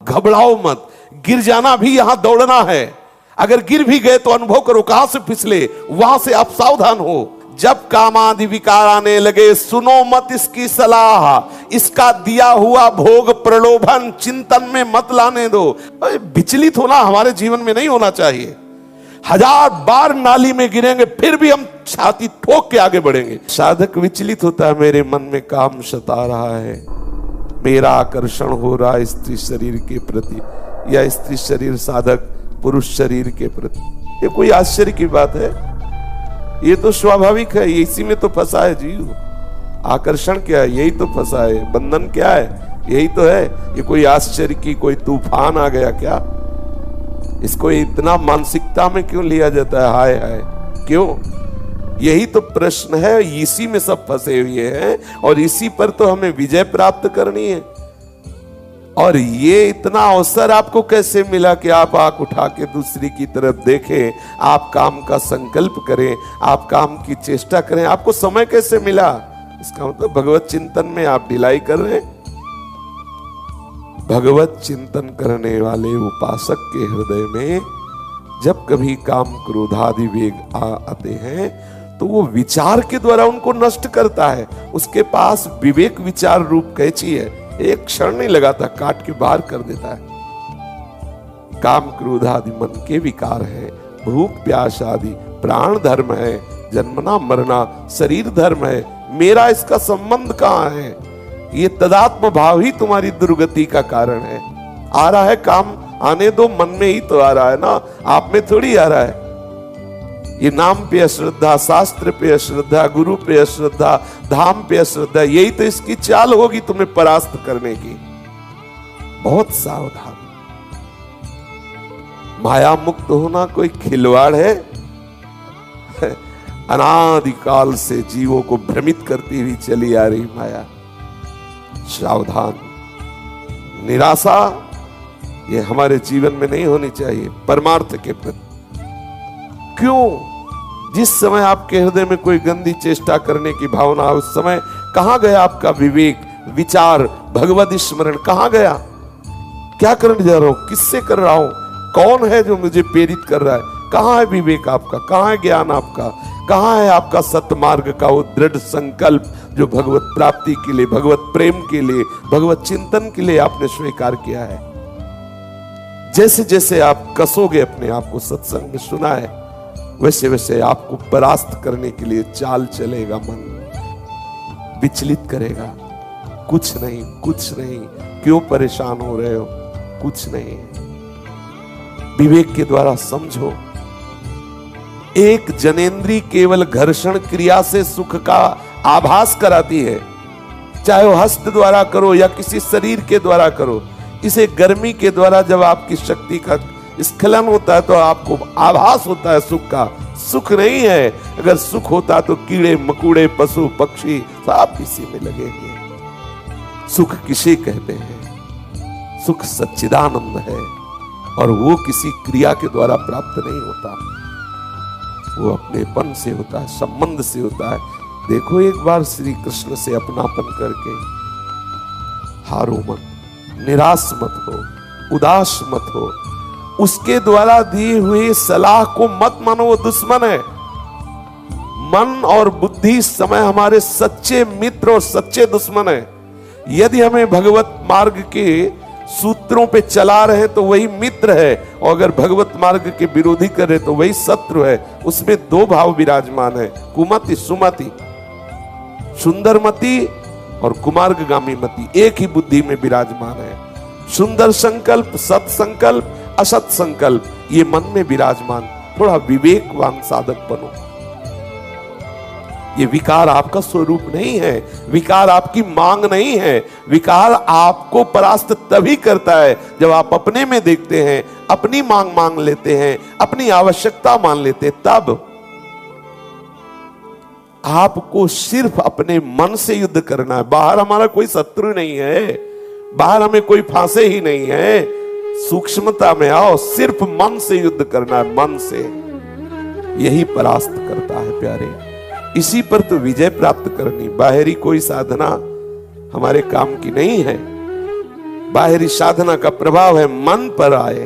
घबराओ मत, गिर जाना भी यहां दौड़ना है। अगर गिर भी गए तो अनुभव करो कहां से फिसले, वहां से आप सावधान हो। जब कामादि विकार आने लगे सुनो मत इसकी सलाह, इसका दिया हुआ भोग प्रलोभन चिंतन में मत लाने दो। विचलित होना हमारे जीवन में नहीं होना चाहिए। 1000 बार नाली में गिरेंगे फिर भी हम छाती ठोक के आगे बढ़ेंगे। साधक विचलित होता है, मेरे मन में काम सता रहा है, मेरा आकर्षण हो रहा है स्त्री शरीर के प्रति, या स्त्री शरीर साधक पुरुष शरीर के प्रति। ये कोई आश्चर्य की बात है? ये तो स्वाभाविक है, इसी में तो फंसा है जीव। आकर्षण क्या है? यही तो फंसा है। बंधन क्या है? यही तो है। ये कोई आश्चर्य की कोई तूफान आ गया क्या? इसको इतना मानसिकता में क्यों लिया जाता है? हाय हाय क्यों? यही तो प्रश्न है। इसी में सब फंसे हुए हैं और इसी पर तो हमें विजय प्राप्त करनी है। और ये इतना अवसर आपको कैसे मिला कि आप आंख उठा के दूसरी की तरफ देखें, आप काम का संकल्प करें, आप काम की चेष्टा करें? आपको समय कैसे मिला? इसका मतलब भगवत चिंतन में आप ढिलाई कर रहे हैं। भगवत चिंतन करने वाले उपासक के हृदय में जब कभी काम क्रोधादि वेग आते हैं तो वो विचार के द्वारा उनको नष्ट करता है। उसके पास विवेक विचार रूप कैंची है, एक क्षण नहीं लगाता, काट के बाहर कर देता है। काम क्रोध आदि मन के विकार है, भूख प्यास आदि प्राण धर्म है, जन्मना मरना शरीर धर्म है। मेरा इसका संबंध कहां है? ये तदात्म भाव ही तुम्हारी दुर्गति का कारण है। आ रहा है काम, आने दो, मन में ही तो आ रहा है ना, आप में थोड़ी आ रहा है। ये नाम पे अश्रद्धा, शास्त्र पे अश्रद्धा, गुरु पे अश्रद्धा, धाम पे अश्रद्धा, यही तो इसकी चाल होगी तुम्हें परास्त करने की। बहुत सावधान। माया मुक्त होना कोई खिलवाड़ है? अनादिकाल से जीवों को भ्रमित करती हुई चली आ रही माया। सावधान। निराशा ये हमारे जीवन में नहीं होनी चाहिए परमार्थ के प्रति। क्यों? जिस समय आपके हृदय में कोई गंदी चेष्टा करने की भावना, उस समय कहां गया आपका विवेक विचार भगवत स्मरण? कहां गया? क्या करने जा रहा हूं, किससे कर रहा हूं, कौन है जो मुझे प्रेरित कर रहा है? कहां है विवेक आपका? कहां है ज्ञान आपका? कहां है आपका सतमार्ग का वो दृढ़ संकल्प जो भगवत प्राप्ति के लिए, भगवत प्रेम के लिए, भगवत चिंतन के लिए आपने स्वीकार किया है? जैसे जैसे आप कसोगे अपने आप को, सत्संग में सुना है, वैसे वैसे आपको परास्त करने के लिए चाल चलेगा। मन विचलित करेगा। कुछ नहीं, कुछ नहीं, क्यों परेशान हो रहे हो? कुछ नहीं। विवेक के द्वारा समझो। एक जनेंद्री केवल घर्षण क्रिया से सुख का आभास कराती है, चाहे वो हस्त द्वारा करो या किसी शरीर के द्वारा करो। इसे गर्मी के द्वारा जब आपकी शक्ति का स्खलन होता है तो आपको आभास होता है सुख का। सुख नहीं है। अगर सुख होता तो कीड़े मकोड़े पशु पक्षी सब इसी में लगेंगे। सुख किसे कहते हैं? सुख सच्चिदानंद है और वो किसी क्रिया के द्वारा प्राप्त नहीं होता, वो अपनेपन से होता है, संबंध से होता है। देखो एक बार श्री कृष्ण से अपनापन करके हारो मत, निराश मत हो, उदास मत हो। उसके द्वारा दी हुई सलाह को मत मानो, वो दुश्मन है। मन और बुद्धि इस समय हमारे सच्चे मित्र और सच्चे दुश्मन है। यदि हमें भगवत मार्ग के सूत्रों पे चला रहे तो वही मित्र है, और अगर भगवत मार्ग के विरोधी करे तो वही शत्रु है। उसमें दो भाव विराजमान है, कुमति सुमति, सुंदरमति और कुमार्गगामी मति, एक ही बुद्धि में विराजमान है। सुंदर संकल्प, सत संकल्प, असत संकल्प, ये मन में विराजमान। थोड़ा विवेकवान साधक बनो। ये विकार आपका स्वरूप नहीं है, विकार आपकी मांग नहीं है। विकार आपको परास्त तभी करता है जब आप अपने में देखते हैं, अपनी मांग मांग लेते हैं, अपनी आवश्यकता मान लेते हैं। तब आपको सिर्फ अपने मन से युद्ध करना है। बाहर हमारा कोई शत्रु नहीं है, बाहर हमें कोई फांसे ही नहीं है। सूक्ष्मता में आओ, सिर्फ मन से युद्ध करना है, मन से। यही परास्त करता है प्यारे। इसी पर तो विजय प्राप्त करनी। बाहरी कोई साधना हमारे काम की नहीं है। बाहरी साधना का प्रभाव है मन पर आए,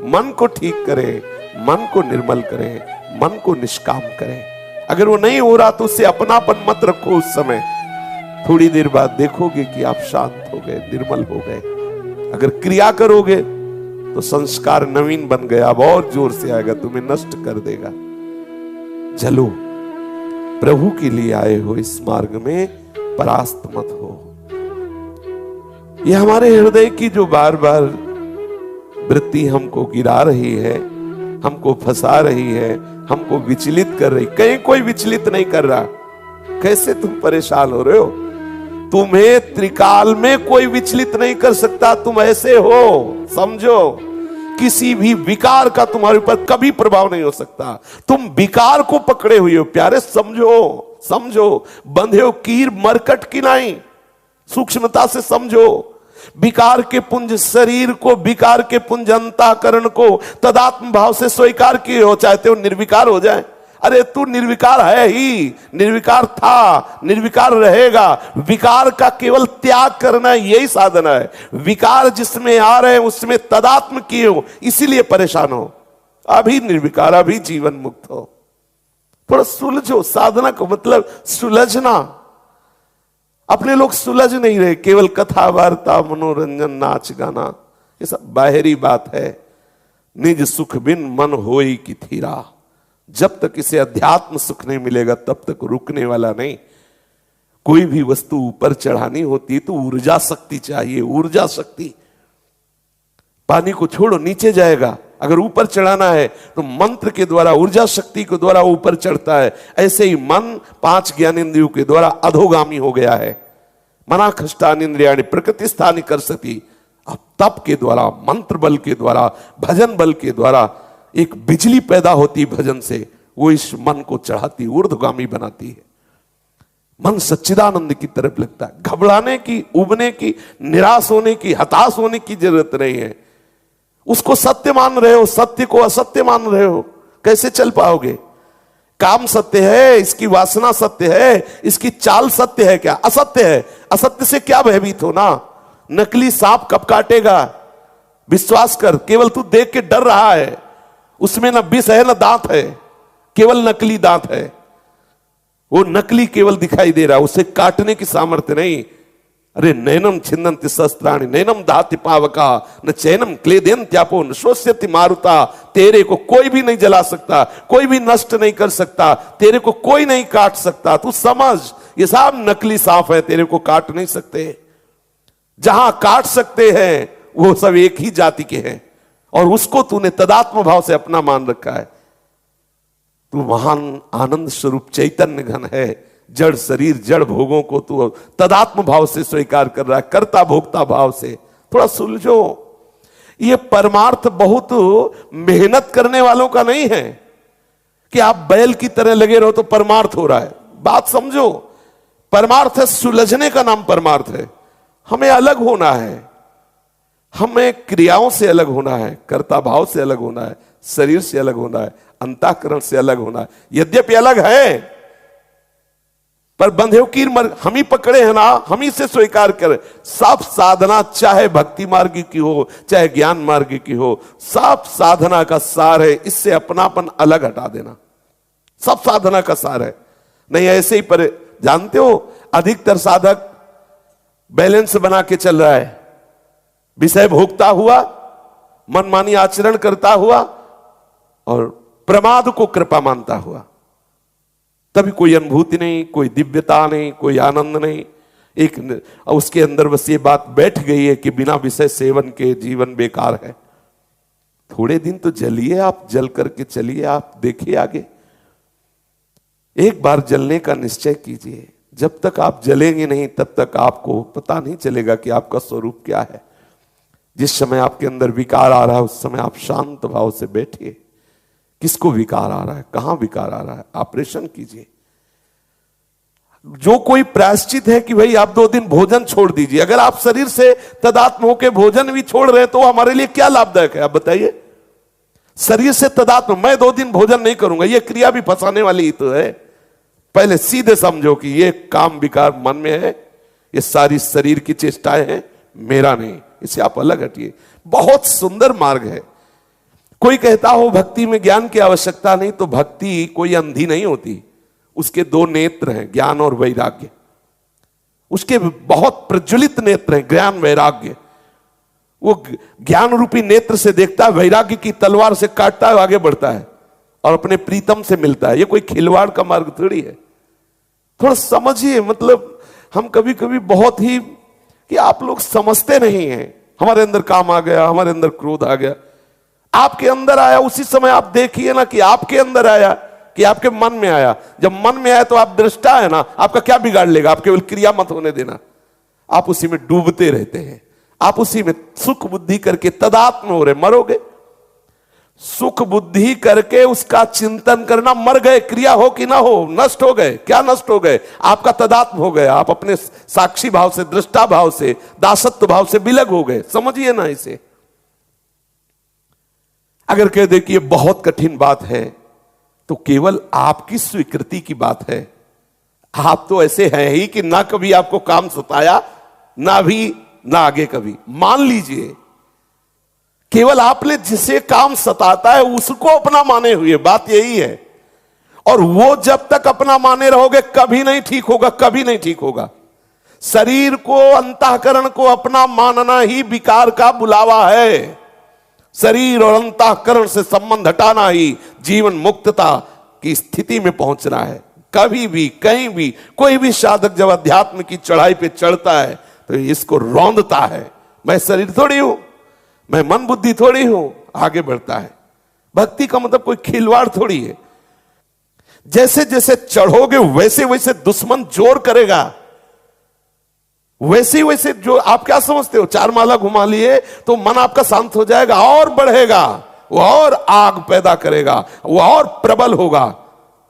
मन को ठीक करें, मन को निर्मल करें, मन को निष्काम करें। अगर वो नहीं हो रहा तो उससे अपनापन मत रखो। उस समय थोड़ी देर बाद देखोगे कि आप शांत हो गए, निर्मल हो गए। अगर क्रिया करोगे तो संस्कार नवीन बन गया, अब और जोर से आएगा, तुम्हें नष्ट कर देगा। चलो, प्रभु के लिए आए हो, इस मार्ग में परास्त मत हो। यह हमारे हृदय की जो बार बार वृत्ति हमको गिरा रही है, हमको फंसा रही है, हमको विचलित कर रही, कहीं कोई विचलित नहीं कर रहा। कैसे तुम परेशान हो रहे हो? तुम्हें त्रिकाल में कोई विचलित नहीं कर सकता। तुम ऐसे हो, समझो, किसी भी विकार का तुम्हारे ऊपर कभी प्रभाव नहीं हो सकता। तुम विकार को पकड़े हुए हो प्यारे, समझो, समझो, बंधे हो कीर मरकट की नहीं, सूक्ष्मता से समझो। विकार के पुंज शरीर को, विकार के पुंज अंतःकरण को तदात्म भाव से स्वीकार किए हो, चाहते हो निर्विकार हो जाए। अरे तू निर्विकार है ही, निर्विकार था, निर्विकार रहेगा। विकार का केवल त्याग करना यही साधना है। विकार जिसमें आ रहे हैं उसमें तदात्म किए हो, इसीलिए परेशान हो। अभी निर्विकार, अभी जीवन मुक्त हो। थोड़ा सुलझो। साधना को मतलब सुलझना। अपने लोग सुलझ नहीं रहे, केवल कथा वार्ता, मनोरंजन, नाच गाना, ये सब बाहरी बात है। निज सुख बिन मन होई की थीरा। जब तक इसे अध्यात्म सुख नहीं मिलेगा तब तक रुकने वाला नहीं। कोई भी वस्तु ऊपर चढ़ानी होती है तो ऊर्जा शक्ति चाहिए, ऊर्जा शक्ति। पानी को छोड़ो, नीचे जाएगा। अगर ऊपर चढ़ाना है तो मंत्र के द्वारा, ऊर्जा शक्ति के द्वारा ऊपर चढ़ता है। ऐसे ही मन 5 ज्ञानेंद्रियों के द्वारा अधोगामी हो गया है। मना खष्टानि इंद्रियाणि प्रकृति स्थानि कर्षति। अब तप के द्वारा, मंत्र बल के द्वारा, भजन बल के द्वारा एक बिजली पैदा होती भजन से, वो इस मन को चढ़ाती, ऊर्ध्वगामी बनाती है। मन सच्चिदानंद की तरफ लगता है। घबराने की, उबने की, निराश होने की, हताश होने की जरूरत नहीं है। उसको सत्य मान रहे हो, सत्य को असत्य मान रहे हो, कैसे चल पाओगे? काम सत्य है, इसकी वासना सत्य है, इसकी चाल सत्य है क्या? असत्य है। असत्य से क्या भयभीत हो ना। नकली सांप कब काटेगा? विश्वास कर, केवल तू देख के डर रहा है। उसमें ना विष है ना दांत है, केवल नकली दांत है। वो नकली केवल दिखाई दे रहा है, उसे काटने की सामर्थ्य नहीं। अरे नैनम छिन्नन्ति शस्त्राणि नैनम दाति पावका न चैनम क्लेदेन्त्यापो न शोष्यति मारुता। तेरे को कोई भी नहीं जला सकता, कोई भी नष्ट नहीं कर सकता, तेरे को कोई नहीं काट सकता। तू समझ, ये सब नकली सांप है, तेरे को काट नहीं सकते। जहां काट सकते हैं वो सब एक ही जाति के हैं, और उसको तूने तदात्म भाव से अपना मान रखा है। तू महान आनंद स्वरूप चैतन्य घन है। जड़ शरीर, जड़ भोगों को तू तदात्म भाव से स्वीकार कर रहा है, कर्ता भोक्ता भाव से। थोड़ा सुलझो। ये परमार्थ बहुत मेहनत करने वालों का नहीं है कि आप बैल की तरह लगे रहो तो परमार्थ हो रहा है। बात समझो, परमार्थ है, सुलझने का नाम परमार्थ है। हमें अलग होना है, हमें क्रियाओं से अलग होना है, कर्ता भाव से अलग होना है, शरीर से अलग होना है, अंतःकरण से अलग होना है। यद्यपि अलग है पर बंधे कीर मर हम ही पकड़े हैं ना, हम ही से स्वीकार करें। सब साधना, चाहे भक्ति मार्ग की हो चाहे ज्ञान मार्ग की हो, सब साधना का सार है इससे अपनापन अलग हटा देना। सब साधना का सार है। नहीं ऐसे ही पर जानते हो, अधिकतर साधक बैलेंस बना के चल रहा है, विषय भोगता हुआ, मनमानी आचरण करता हुआ और प्रमाद को कृपा मानता हुआ। तभी कोई अनुभूति नहीं, कोई दिव्यता नहीं, कोई आनंद नहीं। एक उसके अंदर बस ये बात बैठ गई है कि बिना विषय सेवन के जीवन बेकार है। थोड़े दिन तो जलिए, आप जल करके चलिए, आप देखिए आगे। एक बार जलने का निश्चय कीजिए। जब तक आप जलेंगे नहीं तब तक आपको पता नहीं चलेगा कि आपका स्वरूप क्या है। जिस समय आपके अंदर विकार आ रहा है उस समय आप शांत भाव से बैठिए। किसको विकार आ रहा है, कहां विकार आ रहा है, ऑपरेशन कीजिए। जो कोई प्रायश्चित है कि भाई आप 2 दिन भोजन छोड़ दीजिए, अगर आप शरीर से तदात्म होकर भोजन भी छोड़ रहे हैं तो हमारे लिए क्या लाभदायक है, आप बताइए। शरीर से तदात्म, मैं 2 दिन भोजन नहीं करूंगा, यह क्रिया भी फंसाने वाली ही तो है। पहले सीधे समझो कि यह काम विकार मन में है, ये सारी शरीर की चेष्टाएं हैं, मेरा नहीं। इससे आप अलग हटिए। बहुत सुंदर मार्ग है। कोई कहता हो भक्ति में ज्ञान की आवश्यकता नहीं, तो भक्ति कोई अंधी नहीं होती। उसके दो नेत्र हैं, ज्ञान और वैराग्य। उसके बहुत प्रज्वलित नेत्र हैं, ज्ञान वैराग्य। वो ज्ञान रूपी नेत्र से देखता है, वैराग्य की तलवार से काटता है, आगे बढ़ता है और अपने प्रीतम से मिलता है। ये कोई खिलवाड़ का मार्ग थोड़ी है। थोड़ा समझिए, मतलब हम कभी कभी बहुत ही कि आप लोग समझते नहीं हैं। हमारे अंदर काम आ गया, हमारे अंदर क्रोध आ गया, आपके अंदर आया, उसी समय आप देखिए ना कि आपके अंदर आया कि आपके मन में आया। जब मन में आया तो आप दृष्टा है ना, आपका क्या बिगाड़ लेगा? आप केवल क्रिया मत होने देना, आप उसी में डूबते रहते हैं। आप उसी में सुख बुद्धि करके तदात्म हो रहे, मरोगे। सुख बुद्धि करके उसका चिंतन करना, मर गए। क्रिया हो कि ना हो, नष्ट हो गए। क्या नष्ट हो गए? आपका तदात्म हो गया। आप अपने साक्षी भाव से, दृष्टा भाव से, दासत्व भाव से विलग हो गए। समझिए ना इसे। अगर कह दे कि ये बहुत कठिन बात है, तो केवल आपकी स्वीकृति की बात है। आप तो ऐसे हैं ही कि ना कभी आपको काम सताया, ना भी ना आगे कभी। मान लीजिए, केवल आपने जिसे काम सताता है उसको अपना माने हुए, बात यही है। और वो जब तक अपना माने रहोगे कभी नहीं ठीक होगा, कभी नहीं ठीक होगा। शरीर को, अंतःकरण को अपना मानना ही विकार का बुलावा है। शरीर और अंतःकरण से संबंध हटाना ही जीवन मुक्तता की स्थिति में पहुंचना है। कभी भी, कहीं भी, कोई भी साधक जब अध्यात्म की चढ़ाई पे चढ़ता है तो इसको रौंदता है, मैं शरीर थोड़ी हूं, मैं मन बुद्धि थोड़ी हूं, आगे बढ़ता है। भक्ति का मतलब कोई खिलवाड़ थोड़ी है। जैसे जैसे चढ़ोगे वैसे वैसे दुश्मन जोर करेगा, वैसे वैसे। जो आप क्या समझते हो, चार माला घुमा लिए तो मन आपका शांत हो जाएगा, और बढ़ेगा, वो और आग पैदा करेगा, वो और प्रबल होगा।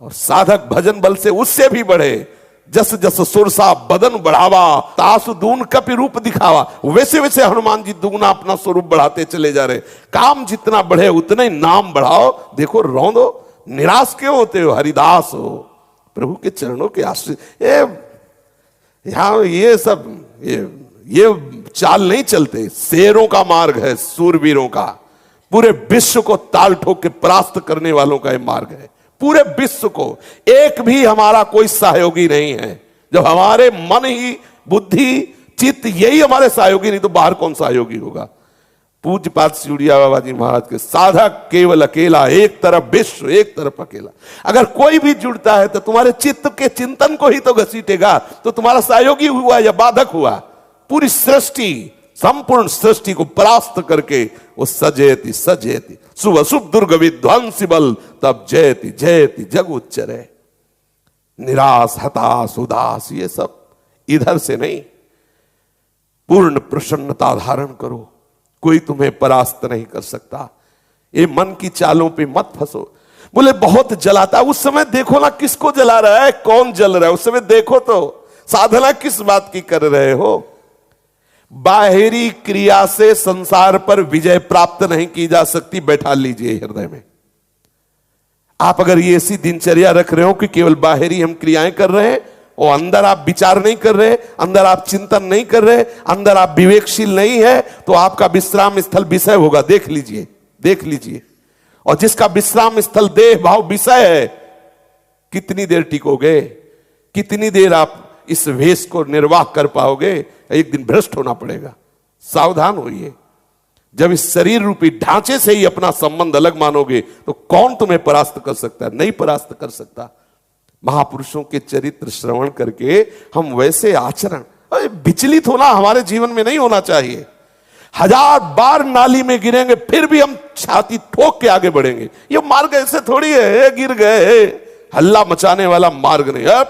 और साधक भजन बल से उससे भी बढ़े। जस जस सुरसा बदन बढ़ावा, तासु दून कपि रूप दिखावा। वैसे वैसे हनुमान जी दुगना अपना स्वरूप बढ़ाते चले जा रहे। काम जितना बढ़े उतना ही नाम बढ़ाओ। देखो, रौंदो, निराश क्यों होते हो? हरिदास हो, प्रभु के चरणों के आश्रित। यहां ये सब ये चाल नहीं चलते। शेरों का मार्ग है, सूरवीरों का। पूरे विश्व को ताल ठोक के परास्त करने वालों का ये मार्ग है। पूरे विश्व को। एक भी हमारा कोई सहयोगी नहीं है। जब हमारे मन ही, बुद्धि, चित्त यही हमारे सहयोगी, नहीं तो बाहर कौन सहयोगी होगा? पूज्यपाद सिउड़िया बाबा जी महाराज के साधक केवल अकेला, एक तरफ विश्व, एक तरफ अकेला। अगर कोई भी जुड़ता है तो तुम्हारे चित्त के चिंतन को ही तो घसीटेगा, तो तुम्हारा सहयोगी हुआ या बाधक हुआ? पूरी सृष्टि, संपूर्ण सृष्टि को परास्त करके वो सजेति सजेति शुभ अशुभ दुर्ग विध्वंसी बल तब जयति जयति जग उच्चरे। निराश, हताश, उदास, ये सब इधर से नहीं। पूर्ण प्रसन्नता धारण करो, कोई तुम्हें परास्त नहीं कर सकता। ये मन की चालों पे मत फंसो। बोले बहुत जलाता, उस समय देखो ना किसको जला रहा है, कौन जल रहा है, उस समय देखो तो। साधना किस बात की कर रहे हो? बाहरी क्रिया से संसार पर विजय प्राप्त नहीं की जा सकती। बैठा लीजिए हृदय में। आप अगर ये ऐसी दिनचर्या रख रहे हो कि केवल बाहरी हम क्रियाएं कर रहे हैं और अंदर आप विचार नहीं कर रहे, अंदर आप चिंतन नहीं कर रहे, अंदर आप विवेकशील नहीं है, तो आपका विश्राम स्थल विषय होगा। देख लीजिए, देख लीजिए। और जिसका विश्राम स्थल देह भाव विषय है, कितनी देर टिकोगे? कितनी देर आप इस वेश को निर्वाह कर पाओगे? एक दिन भ्रष्ट होना पड़ेगा। सावधान होइए। जब इस शरीर रूपी ढांचे से ही अपना संबंध अलग मानोगे तो कौन तुम्हें परास्त कर सकता है? नहीं परास्त कर सकता। महापुरुषों के चरित्र श्रवण करके हम वैसे आचरण, विचलित होना हमारे जीवन में नहीं होना चाहिए। 1000 बार नाली में गिरेंगे फिर भी हम छाती ठोक के आगे बढ़ेंगे। ये मार्ग ऐसे थोड़ी है, गिर गए, हल्ला मचाने वाला मार्ग नहीं है।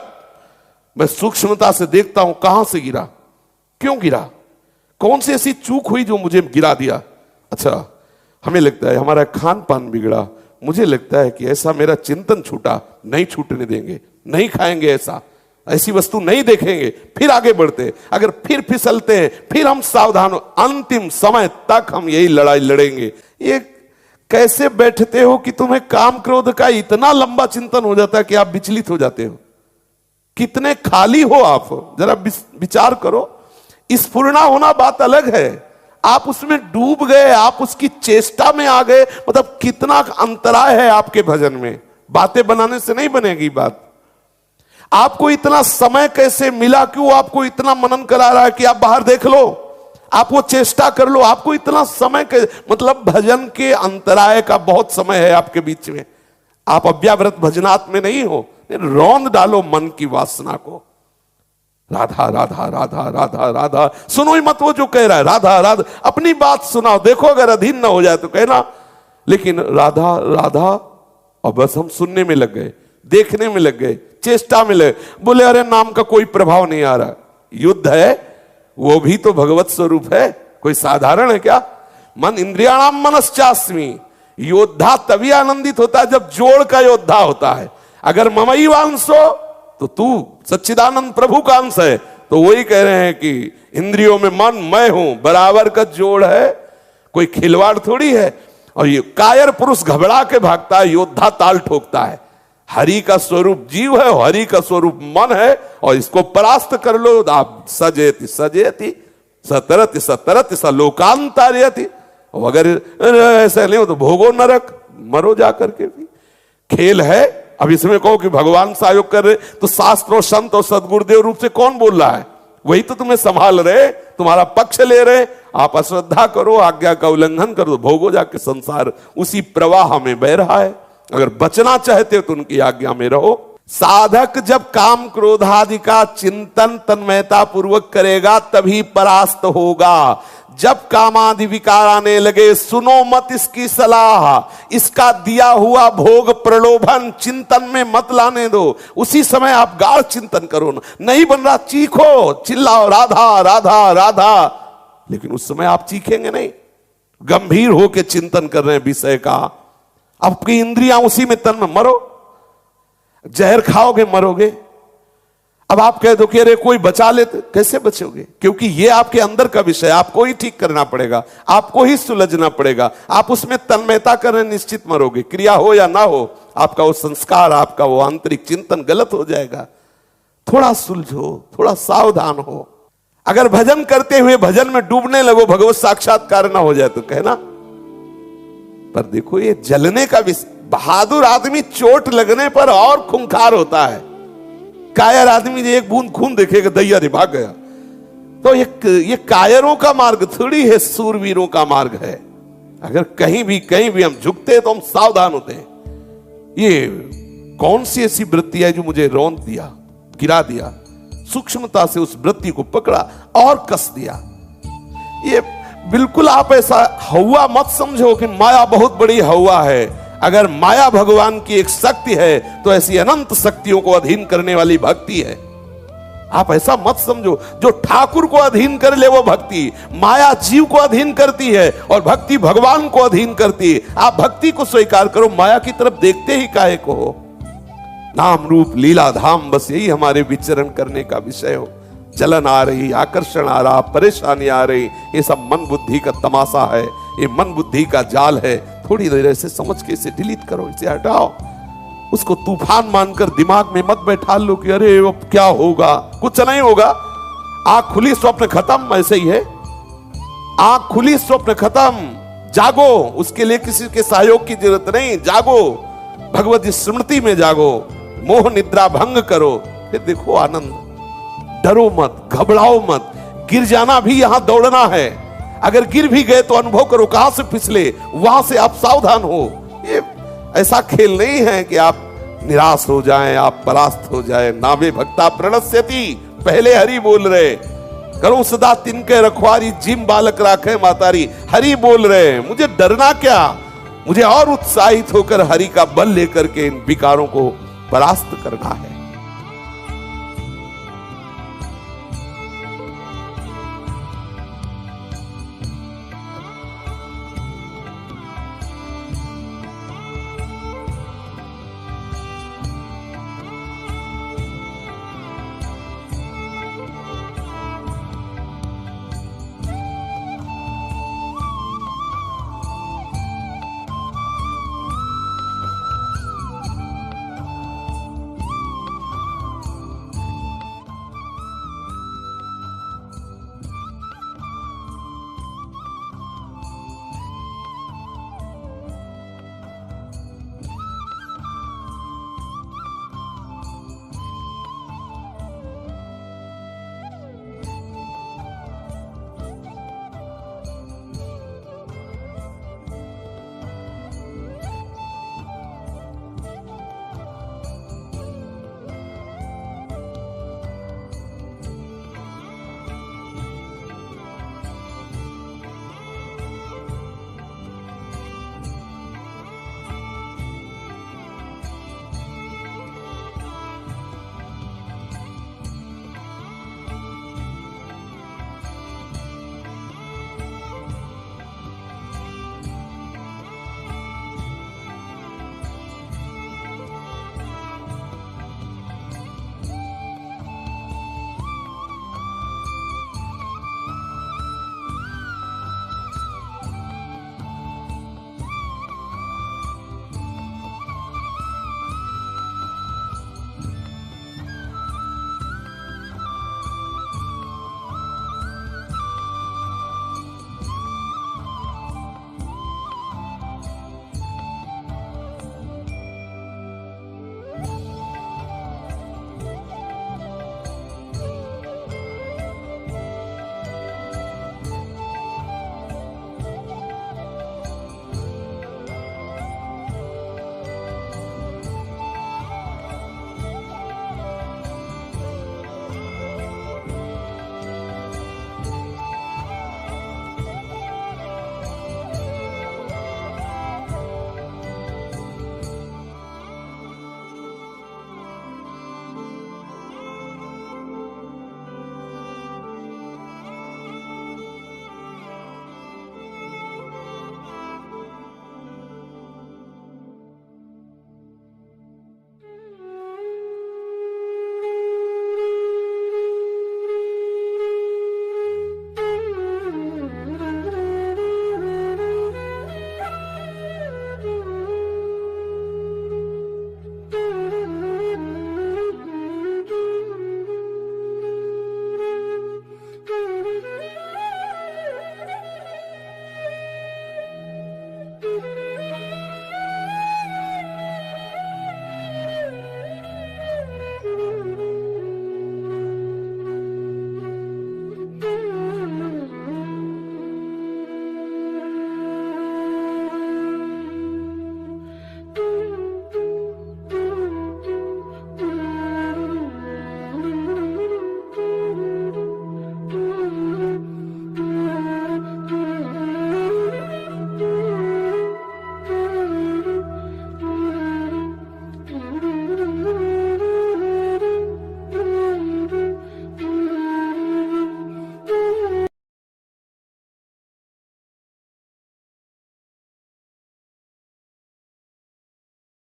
मैं सूक्ष्मता से देखता हूं कहां से गिरा, क्यों गिरा, कौन सी ऐसी चूक हुई जो मुझे गिरा दिया। अच्छा, हमें लगता है हमारा खान पान बिगड़ा, मुझे लगता है कि ऐसा मेरा चिंतन छूटा, नहीं छूटने देंगे, नहीं खाएंगे, ऐसा ऐसी वस्तु नहीं देखेंगे, फिर आगे बढ़ते। अगर फिर फिसलते हैं फिर हम सावधान हो, अंतिम समय तक हम यही लड़ाई लड़ेंगे। ये कैसे बैठते हो कि तुम्हें काम क्रोध का इतना लंबा चिंतन हो जाता है कि आप विचलित हो जाते हो? कितने खाली हो आप, जरा विचार करो। स्फुरना होना बात अलग है, आप उसमें डूब गए, आप उसकी चेष्टा में आ गए। मतलब कितना अंतराय है आपके भजन में। बातें बनाने से नहीं बनेगी बात। आपको इतना समय कैसे मिला, क्यों आपको इतना मनन करा रहा है कि आप बाहर देख लो, आप वो चेष्टा कर लो। आपको इतना समय के मतलब भजन के अंतराय का बहुत समय है आपके बीच में। आप अव्याव्रत भजनात् में नहीं हो। रौंद डालो मन की वासना को। राधा राधा राधा राधा राधा सुनो ही मत वो जो कह रहा है राधा राधा। अपनी बात सुनाओ, देखो अगर अधीन ना हो जाए तो कहना। लेकिन राधा राधा और बस हम सुनने में लग गए, देखने में लग गए, चेष्टा में लगे। बोले अरे नाम का कोई प्रभाव नहीं आ रहा। युद्ध है, वो भी तो भगवत स्वरूप है, कोई साधारण है क्या? मन इंद्रियाणाम मनश्चास्मि। योद्धा तभी आनंदित होता है जब जोड़ का योद्धा होता है। अगर ममई वांसो तो तू सच्चिदानंद प्रभु का अंश है। तो वही कह रहे हैं कि इंद्रियों में मन मैं हूं, बराबर का जोड़ है, कोई खिलवाड़ थोड़ी है। और ये कायर पुरुष घबरा के भागता है, योद्धा ताल ठोकता है। हरि का स्वरूप जीव है, हरि का स्वरूप मन है, और इसको परास्त कर लो। आप सजेति सजेति सतरति सतरति स लोकांतार्यति। अगर ऐसा नहीं हो तो भोगो नरक, मरो जा करके भी। खेल है। अब इसमें कहो कि भगवान सहयोग कर रहे, तो शास्त्र और संत और सदगुरुदेव रूप से कौन बोल रहा है? वही तो तुम्हें संभाल रहे, तुम्हारा पक्ष ले रहे। आप अश्रद्धा करो, आज्ञा का उल्लंघन कर दो, भोगो जाके संसार उसी प्रवाह में बह रहा है। अगर बचना चाहते हो तो उनकी आज्ञा में रहो। साधक जब काम क्रोधादि का चिंतन तन्मयता पूर्वक करेगा तभी परास्त होगा। जब कामादि विकार आने लगे, सुनो मत इसकी सलाह। इसका दिया हुआ भोग प्रलोभन चिंतन में मत लाने दो। उसी समय आप गाढ़ चिंतन करो। नहीं बन रहा, चीखो, चिल्लाओ राधा राधा राधा। लेकिन उस समय आप चीखेंगे नहीं, गंभीर होकर चिंतन कर रहे हैं विषय का। आपकी इंद्रियां उसी में तन में, मरो। जहर खाओगे मरोगे। अब आप कह दो कि अरे कोई बचा ले, तो कैसे बचोगे? क्योंकि ये आपके अंदर का विषय, आपको ही ठीक करना पड़ेगा, आपको ही सुलझना पड़ेगा। आप उसमें तन्मयता करें, निश्चित मरोगे। क्रिया हो या ना हो, आपका वो संस्कार, आपका वो आंतरिक चिंतन गलत हो जाएगा। थोड़ा सुलझो, थोड़ा सावधान हो। अगर भजन करते हुए भजन में डूबने लगो, भगवत साक्षात्कार ना हो जाए तो कहना। पर देखो ये जलने का विषय। बहादुर आदमी चोट लगने पर और खूंखार होता है। कायर आदमी एक बूंद खून देखेगा, दैया रे भाग गया। तो ये कायरों का मार्ग थोड़ी है, सूरवीरों का मार्ग है। अगर कहीं भी हम झुकते हैं तो हम सावधान होते हैं। ये कौन सी ऐसी वृत्ति है जो मुझे रौंद दिया, गिरा दिया? सूक्ष्मता से उस वृत्ति को पकड़ा और कस दिया। ये बिल्कुल आप ऐसा हवा मत समझो कि माया बहुत बड़ी हवा है। अगर माया भगवान की एक शक्ति है तो ऐसी अनंत शक्तियों को अधीन करने वाली भक्ति है। आप ऐसा मत समझो जो ठाकुर को अधीन कर ले वो भक्ति। माया जीव को अधीन करती है और भक्ति भगवान को अधीन करती है। आप भक्ति को स्वीकार करो, माया की तरफ देखते ही काहे को हो। नाम रूप लीला धाम, बस यही हमारे विचरण करने का विषय हो। जलन आ रही, आकर्षण आ रहा, परेशानी आ रही, ये सब मन बुद्धि का तमाशा है, ये मन बुद्धि का जाल है। थोड़ी देर ऐसे समझ के इसे डिलीट करो, इसे हटाओ। उसको तूफान मानकर दिमाग में मत बैठा लो कि अरे अब क्या होगा। कुछ नहीं होगा। आंख खुली स्वप्न खत्म, ऐसे ही है। आंख खुली स्वप्न खत्म। जागो, उसके लिए किसी के सहयोग की जरूरत नहीं। जागो, भगवत स्मृति में जागो, मोह निद्रा भंग करो, फिर देखो आनंद। डरो मत, घबराओ मत। गिर जाना भी यहां दौड़ना है। अगर गिर भी गए तो अनुभव करो कहां से फिसले, वहां से आप सावधान हो। ये ऐसा खेल नहीं है कि आप निराश हो जाएं, आप परास्त हो जाएं। नावे भक्ता प्रणश्यति, पहले हरि बोल रहे। करो सदा तिनके रखवारी, जिम बालक राखे मातारी। हरि बोल रहे, मुझे डरना क्या? मुझे और उत्साहित होकर हरि का बल लेकर के इन विकारों को परास्त करना है।